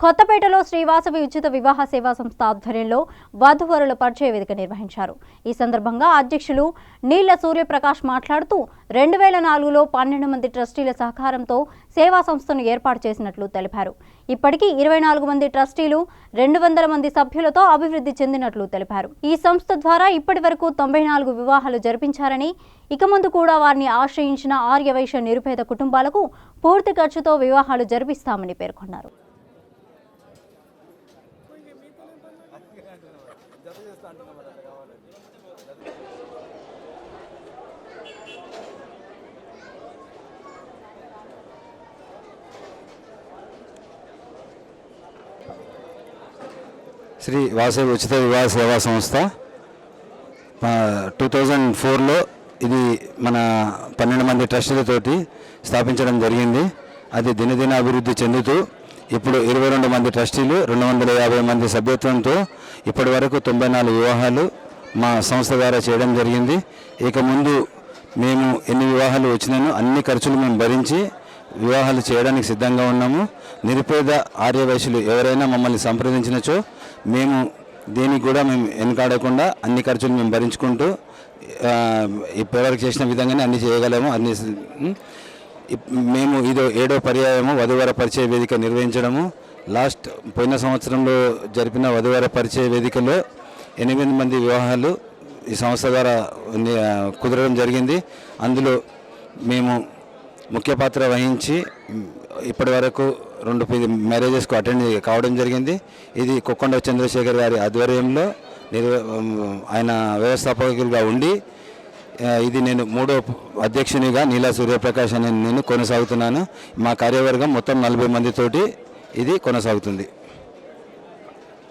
కొత్తపేటలో శ్రీవాసవి ఉచిత వివాహ సేవా సంస్థ ఆధ్వర్యంలో వధువరుల పరిచయ వేదిక నిర్వహించారు. ఈ సందర్భంగా అధ్యక్షులు నీళ్ల సూర్యప్రకాష్ మాట్లాడుతూ 2004లో 12 మంది ట్రస్టీల సహకారంతో సేవా సంస్థను ఏర్పాటు చేసినట్లు తెలిపారు. ఇప్పటికీ 24 మంది ట్రస్టీలు 200 మంది సభ్యులతో అభివృద్ధి చెందినట్లు తెలిపారు. ఈ సంస్థ ద్వారా ఇప్పటివరకు 94 వివాహాలు జరిపించారని, ఇక ముందు కూడా వారిని ఆశ్రయించిన ఆర్యవైశ్య నిరుపేద కుటుంబాలకు పూర్తి ఖర్చుతో వివాహాలు జరిపిస్తామని పేర్కొన్నారు. శ్రీ వాసవి ఉచిత వివాహ సేవా సంస్థ 2004లో ఇది మన 12 మంది ట్రస్టులతోటి స్థాపించడం జరిగింది. అది దినదిన అభివృద్ధి చెందుతూ ఇప్పుడు 22 మంది ట్రస్టీలు 250 మంది సభ్యత్వంతో ఇప్పటి వరకు 94 వివాహాలు మా సంస్థ ద్వారా చేయడం జరిగింది. ఇక ముందు మేము ఎన్ని వివాహాలు వచ్చినానో అన్ని ఖర్చులు మేము భరించి వివాహాలు చేయడానికి సిద్ధంగా ఉన్నాము. నిరుపేద ఆర్యవైశ్యులు ఎవరైనా మమ్మల్ని సంప్రదించినచో మేము దేనికి కూడా మేము వెనుకాడకుండా అన్ని ఖర్చులు మేము భరించుకుంటూ ఇప్పటివరకు చేసిన విధంగానే అన్ని చేయగలము. మేము ఇది 7వ పర్యాయము వధువర పరిచయ వేదిక నిర్వహించడము. పోయిన సంవత్సరంలో జరిపిన వధువర పరిచయ వేదికలో 8 మంది వివాహాలు ఈ సంస్థ ద్వారా కుదరడం జరిగింది. అందులో మేము ముఖ్య పాత్ర వహించి ఇప్పటి వరకు 2 మ్యారేజెస్కు అటెండ్ కావడం జరిగింది. ఇది కొక్కొండ చంద్రశేఖర్ గారి ఆధ్వర్యంలో ఆయన వ్యవస్థాపకులుగా ఉండి ఇది నేను 3వ అధ్యక్షునిగా నీలా సూర్యప్రకాష్ అని నేను కొనసాగుతున్నాను. మా కార్యవర్గం మొత్తం 40 మందితోటి ఇది కొనసాగుతుంది.